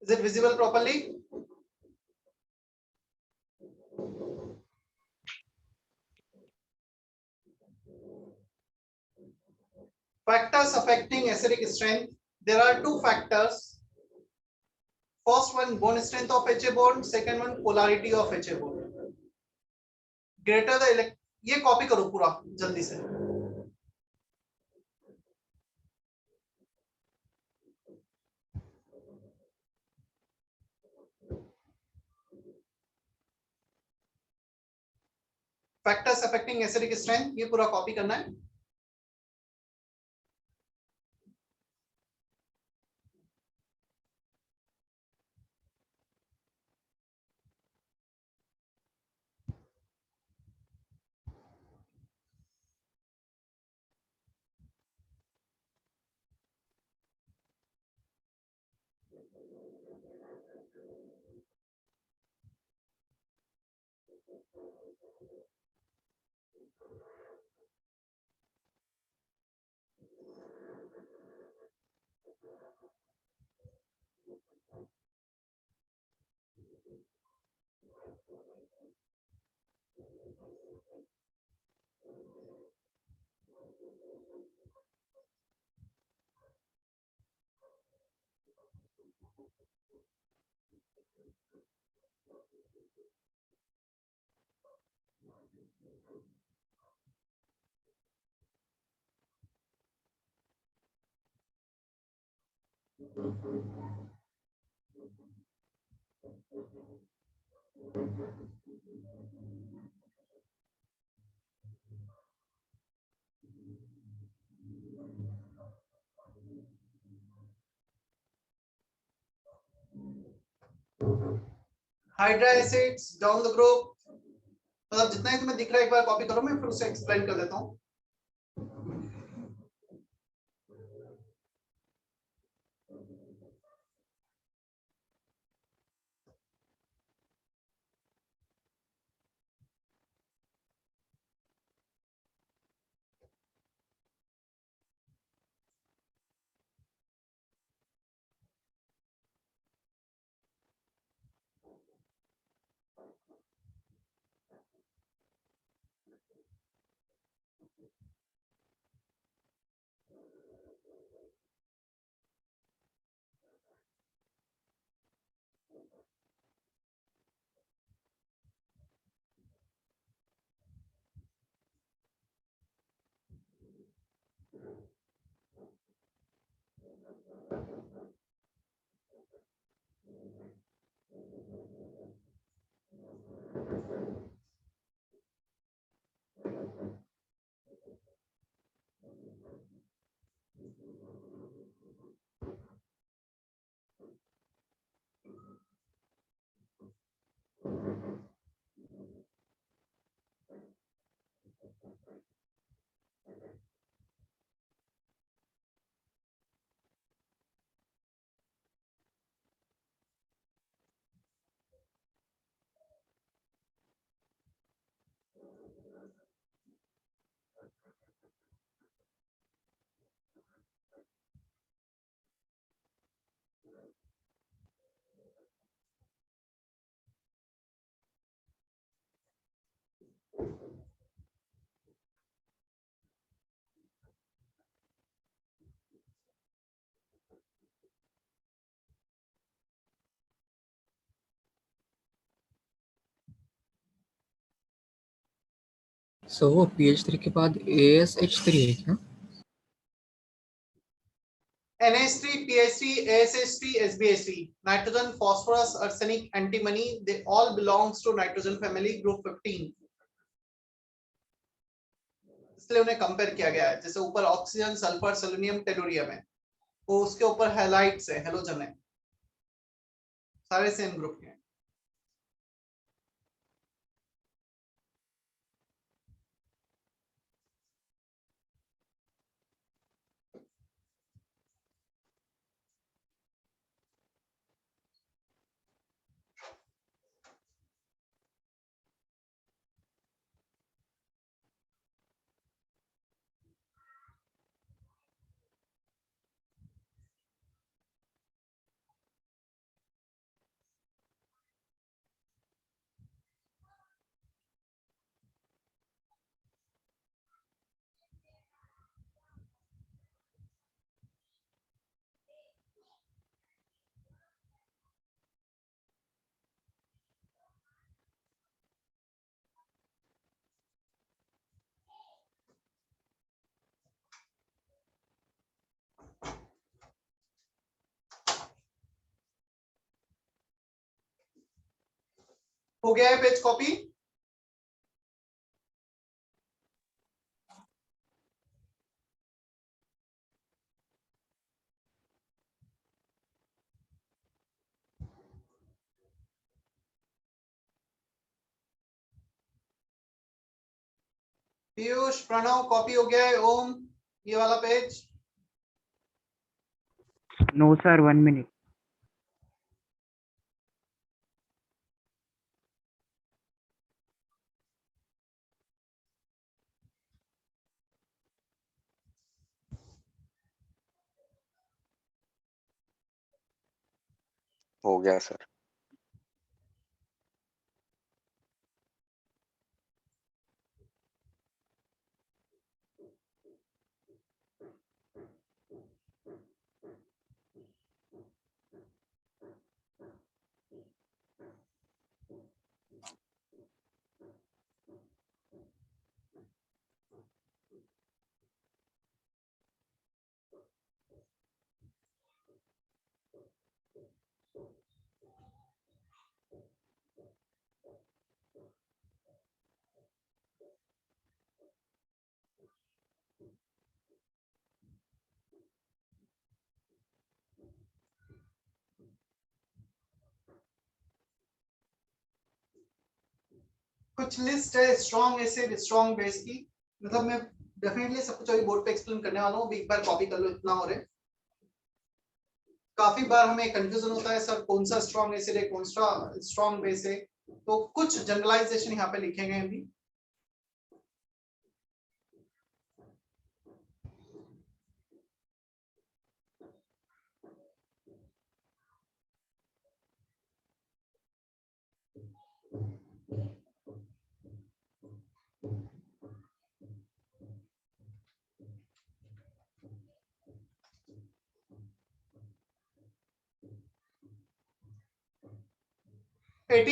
Is it visible properly? Factors affecting acidic strength. There are two factors. First one, bone strength of HA bond. Second one, polarity of HA bond. Greater the ये copy करो पूरा जल्दी से. Factors affecting acidic strength, ये पूरा copy करना है. Hydra acids down the group, मतलब जितना ही तुम्हें दिख रहा है एक बार कॉपी करो, मैं फिर उसे एक्सप्लेन कर देता हूँ. सो वो PH3 के बाद ASH3 है क्या? NH3, PH3, ASH3, SbH3, nitrogen, phosphorus, arsenic, antimony, they all belongs to nitrogen family group 15. इसलिए उन्हें कंपेयर किया गया है. जैसे ऊपर ऑक्सीजन, सल्फर, सेलेनियम, टेलुरियम है, वो उसके ऊपर हैलाइड्स है, हेलोजन है, सारे सेम ग्रुप के हैं. हो गया है page copy? Piyush, Pranav, copy हो गया है? ओम, ये वाला पेज? No, sir. 1 minute. हो गया सर। कुछ लिस्ट है स्ट्रॉन्ग एसिड स्ट्रॉन्ग बेस की, मतलब मैं डेफिनेटली सब कुछ अभी बोर्ड पे एक्सप्लेन करने वाला हूँ, एक बार कॉपी कर लो, इतना और है। काफी बार हमें कंफ्यूजन होता है सर कौन सा स्ट्रॉन्ग एसिड है कौन सा स्ट्रॉन्ग बेस है, तो कुछ जनरलाइजेशन यहाँ पे लिखे गए अभी।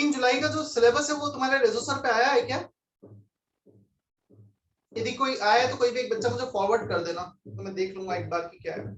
जुलाई का जो सिलेबस है वो तुम्हारे रेजोसर पे आया है क्या? यदि कोई आया तो कोई भी एक बच्चा मुझे फॉरवर्ड कर देना, तो मैं देख लूंगा एक बार कि क्या है।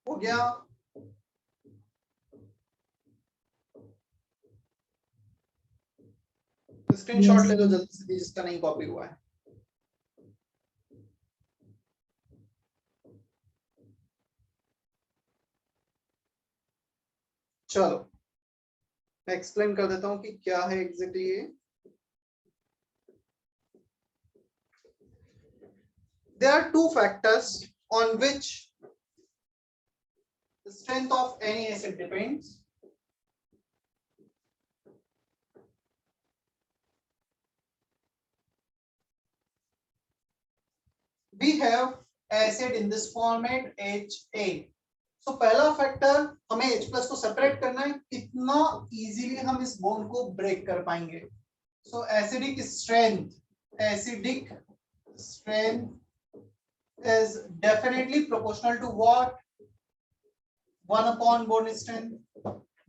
हो गया? स्क्रीनशॉट ले लो जल्दी से जिसका नहीं कॉपी हुआ है। चलो मैं एक्सप्लेन कर देता हूं कि क्या है एग्जैक्टली ये। There are two factors on which the strength of any acid depends. We have acid in this format HA. So पहला फैक्टर हमें H प्लस को सेपरेट करना है, कितना इजीली हम इस बॉन्ड को ब्रेक कर पाएंगे। So acidic strength is definitely proportional to what? 1 upon bond strength.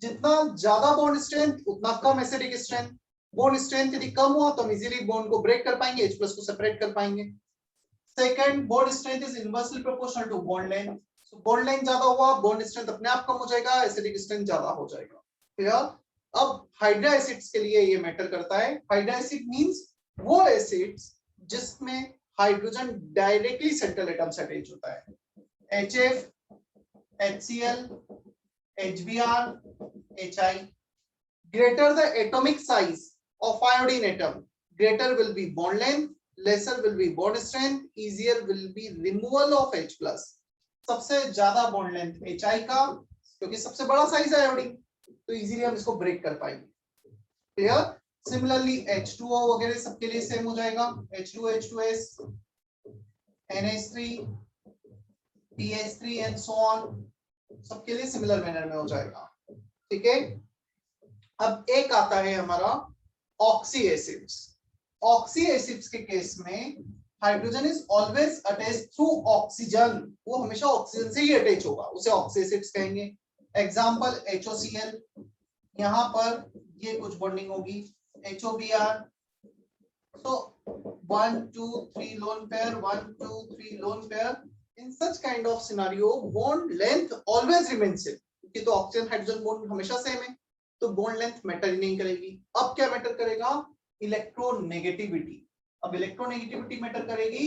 जितना ज्यादा बॉन्ड स्ट्रेंथ उतना कम एसिडिक स्ट्रेंथ। बॉन्ड स्ट्रेंथ यदि कम हुआ तो हम इजीली बॉन्ड को ब्रेक कर पाएंगे, H प्लस को सेपरेट कर पाएंगे। Second, bond strength is inversely proportional to bond length. So bond length ज्यादा हुआ, बॉन्ड स्ट्रेंथ अपने आप कम हो जाएगा, एसिडिक स्ट्रेंथ ज्यादा हो जाएगा। क्लियर? अब हाइड्रा एसिड्स के लिए ये मैटर करता है। हाइड्रा एसिड मींस वो एसिड्स जिसमें हाइड्रोजन डायरेक्टली सेंट्रल एटम से अटैच होता है. HF, HCl, HBr, HI. Greater the atomic size of iodine atom, greater will be bond length, lesser will be bond strength, easier will be removal of H plus. सबसे ज्यादा bond length HI का, क्योंकि सबसे बड़ा size है iodine, तो easily हम इसको ब्रेक कर पाएंगे. क्लियर? सिमिलरली H2O वगैरह सबके लिए सेम हो जाएगा. H2O, H2S, NH3, PH3 and so on, सबके लिए सिमिलर मैनर में हो जाएगा. ठीक है. अब एक आता है हमारा ऑक्सी एसिड्स. ऑक्सी एसिड्स के केस में hydrogen is always attached through oxygen. वो हमेशा ऑक्सीजन से ही अटैच होगा, उसे ऑक्सी एसिड्स कहेंगे. एग्जांपल HOCl, यहाँ पर ये कुछ बॉन्डिंग होगी. HOBr, so 1 2 3 lone pair, 1 2 3 lone pair. In such kind of scenario, bond length always remains same, क्योंकि तो ऑक्सीजन हाइड्रोजन बॉन्ड हमेशा सेम है, तो बॉन्ड लेंथ मैटर ही नहीं करेगी. अब क्या मैटर करेगा? इलेक्ट्रोनेगेटिविटी. अब इलेक्ट्रोनेगेटिविटी मैटर करेगी.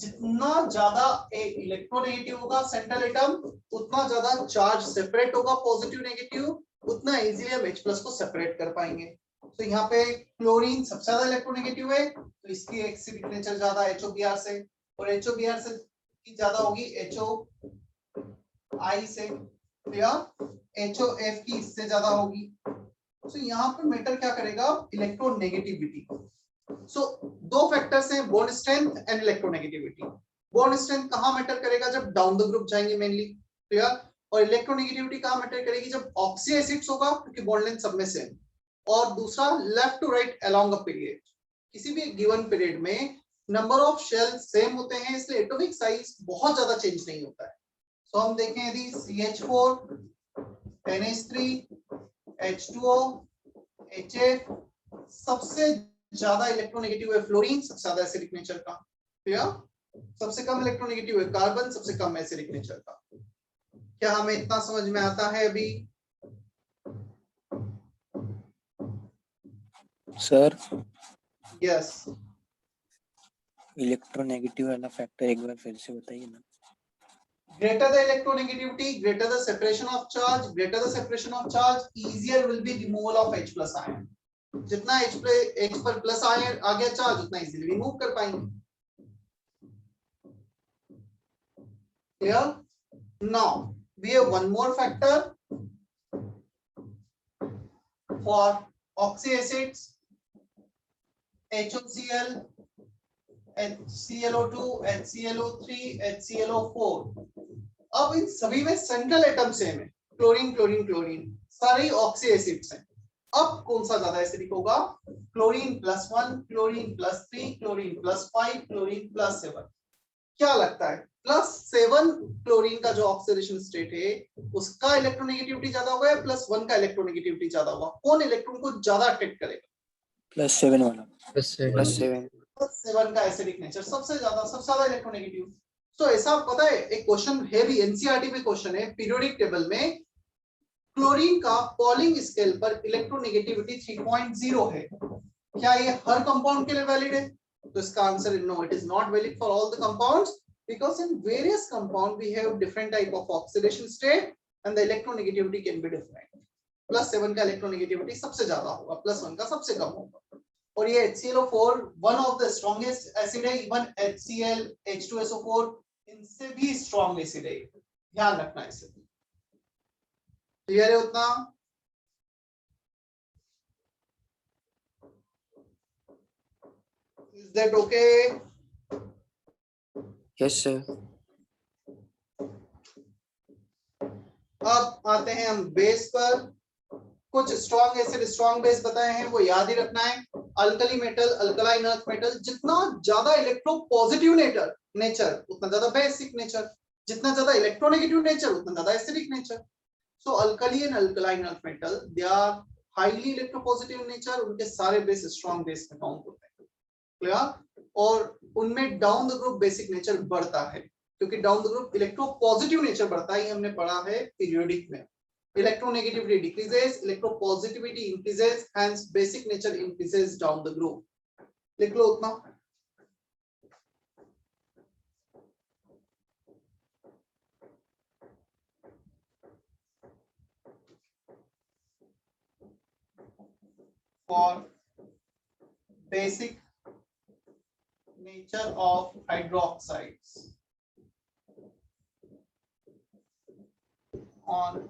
जितना ज्यादा इलेक्ट्रोनेगेटिव होगा सेंट्रल एटम, उतना ज्यादा चार्ज सेपरेट होगा, पॉजिटिव नेगेटिव, उतना इजीली हम H प्लस को सेपरेट कर पाएंगे. तो यहाँ पे क्लोरीन सबसे ज्यादा इलेक्ट्रोनेगेटिव है, तो इसकी एसिडिक नेचर ज्यादा HOBr से, और HOBr से की ज्यादा होगी HOI से, या HOF की इससे ज्यादा होगी. तो यहाँ पर मैटर क्या करेगा? इलेक्ट्रोनेगेटिविटी. सो दो फैक्टर्स हैं, bond strength and electronegativity. Bond strength कहाँ मैटर करेगा? जब डाउन द ग्रुप जाएंगे मेनली. क्लियर? और इलेक्ट्रोनेगेटिविटी कहाँ मैटर करेगी? जब ऑक्सी एसिड्स होगा, क्योंकि बॉन्ड लेंथ सब में सेम. और दूसरा left to right along a period. किसी भी गिवन पीरियड में नंबर ऑफ शेल सेम होते हैं, इसलिए एटॉमिक साइज बहुत ज्यादा चेंज नहीं होता है. तो हम देखें यदि CH4, NH3, H2O, HF, सबसे ज्यादा इलेक्ट्रोनेगेटिव है फ्लोरीन, सबसे ज्यादा एसिडिक नेचर का. क्लियर? सबसे कम इलेक्ट्रोनेगेटिव है कार्बन, सबसे कम एसिडिक नेचर का. क्या हमें इतना समझ में आता है अभी? Sir yes. इलेक्ट्रोनेगेटिव वाला फैक्टर एक बार फिर से बताइए ना. Greater the electronegativity, greater the separation of charge, greater the separation of charge, easier will be removal of H plus ion. जितना H पर प्लस आयन आ गया चार्ज, उतना इजीली रिमूव कर पाएंगे. Clear? Now we have one more factor for oxy acids, HOCl, HClO2, HClO3, HClO4. अब इन सभी में central atom same है, क्लोरीन क्लोरीन क्लोरीन, सारे ऑक्सी एसिड्स हैं. अब कौन सा ज्यादा एसिडिक होगा? Chlorine +1, chlorine +3, chlorine +5, chlorine +7. क्या लगता है? +7 क्लोरीन का जो ऑक्सीडेशन स्टेट है, उसका इलेक्ट्रोनेगेटिविटी ज्यादा होगा या +1 का इलेक्ट्रोनेगेटिविटी ज्यादा होगा? कौन इलेक्ट्रॉन को ज्यादा अट्रैक्ट करेगा? +7 वाला. +7. +7 का एसिडिक नेचर सबसे ज्यादा इलेक्ट्रोनेगेटिव. तो ऐसा पता है, एक क्वेश्चन है भी एनसीईआरटी में क्वेश्चन है, पीरियोडिक टेबल में क्लोरीन का पॉलिंग स्केल पर इलेक्ट्रोनेगेटिविटी 3.0 है. क्या ये हर कंपाउंड के लिए वैलिड है? तो इसका आंसर है no, it is not valid for all the compounds, because in various compound we have different type of oxidation state and the electronegativity can be different. +7 का इलेक्ट्रोनेगेटिविटी सबसे ज्यादा होगा, +1 का सबसे कम होगा. और ये HClO4 one of the strongest acid है. इवन HCl, H2SO4 इनसे भी स्ट्रॉन्ग एसिड है, ध्यान रखना इसे. क्लियर है उतना? Is that okay? Yes sir. अब आते हैं हम बेस पर. कुछ स्ट्रॉन्ग एसिड स्ट्रॉन्ग बेस बताए हैं, वो याद ही रखना है. Alkali metal, alkaline earth metal, जितना ज्यादा इलेक्ट्रो पॉजिटिव नेचर उतना ज्यादा बेसिक नेचर, जितना ज्यादा इलेक्ट्रोनेगेटिव नेचर उतना ज्यादा acidic nature. So alkali and alkaline earth metal they are highly electropositive nature, उनके सारे बेस स्ट्रॉन्ग बेस में काउंट होते हैं. क्लियर? और उनमें down the group basic nature बढ़ता है, क्योंकि down the group electropositive nature बढ़ता है, ये हमने पढ़ा है पीरियोडिक में. Electronegativity decreases, electropositivity increases, hence basic nature increases down the group. लिख लो उतना. for basic nature of hydroxides on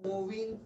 moving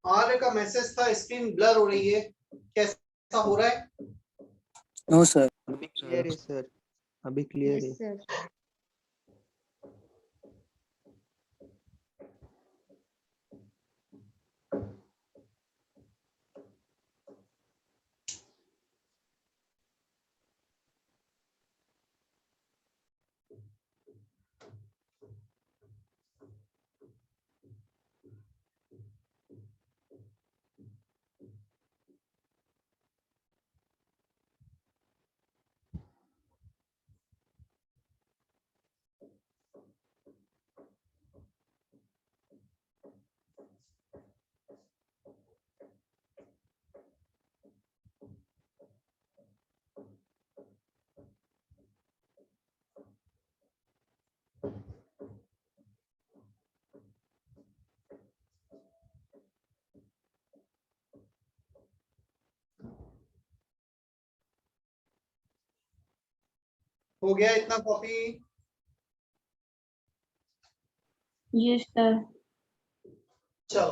आर्य का मैसेज था स्क्रीन ब्लर हो रही है, कैसा हो रहा है? No sir. क्लियर है सर, अभी क्लियर है। Yes, sir. हो गया इतना कॉपी? Yes, sir. चलो,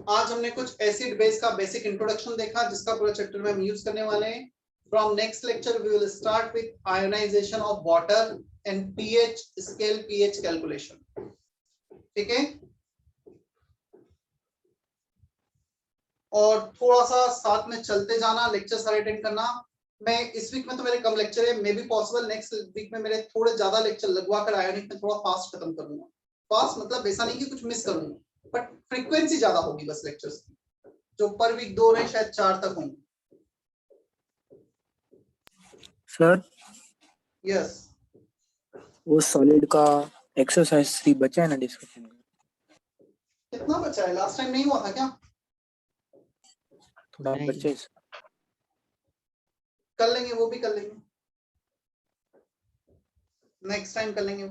आज हमने कुछ एसिड बेस का बेसिक इंट्रोडक्शन देखा, जिसका पूरा चैप्टर में हम यूज करने वाले हैं। From next lecture we will start with ionisation of water and pH scale, pH calculation. ठीक है, और थोड़ा सा साथ में चलते जाना, लेक्चर सारे अटेंड करना। मैं इस वीक में तो मेरे कम लेक्चर है, maybe possible next week में मेरे थोड़े ज्यादा लेक्चर लगवा कर आयोनिक में थोड़ा फास्ट खत्म करूंगा। फास्ट मतलब ऐसा नहीं कि कुछ मिस करूंगा, बट फ्रीक्वेंसी ज्यादा होगी बस लेक्चर्स की, जो पर वीक 2 रहे शायद 4 तक होंगे। सर यस, वो सॉलिड का एक्सरसाइज 3 बचा है ना डिस्कशन में? कितना बचा है? लास्ट टाइम नहीं हुआ था क्या? थोड़ा नहीं। बचे। कर लेंगे, वो भी कर लेंगे, नेक्स्ट टाइम कर लेंगे।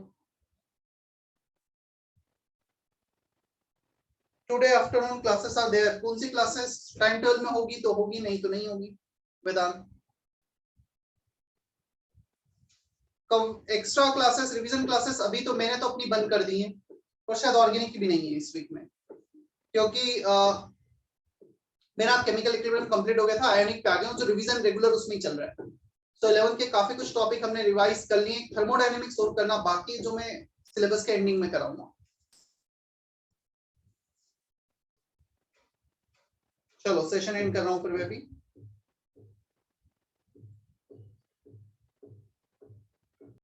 Today afternoon classes are there. कौन सी क्लासेस टाइम टेबल में होगी तो होगी, नहीं तो नहीं होगी। वेदांत, कब एक्स्ट्रा क्लासेस, रिवीजन क्लासेस अभी तो मैंने तो अपनी बंद कर दी है, और शायद ऑर्गेनिक की भी नहीं है इस वीक में, क्योंकि मेरा केमिकल इक्विलिब्रियम कंप्लीट हो गया था, आयोनिक पे आ गया हूं, जो रिवीजन रेगुलर उसमें ही चल रहा है। तो 11 के काफी कुछ टॉपिक हमने रिवाइज कर लिए। थर्मोडायनेमिक्स सोल्व करना बाकी, जो मैं सिलेबस के एंडिंग में कराऊंगा। चलो सेशन एंड कर रहा हूं फिर मैं भी।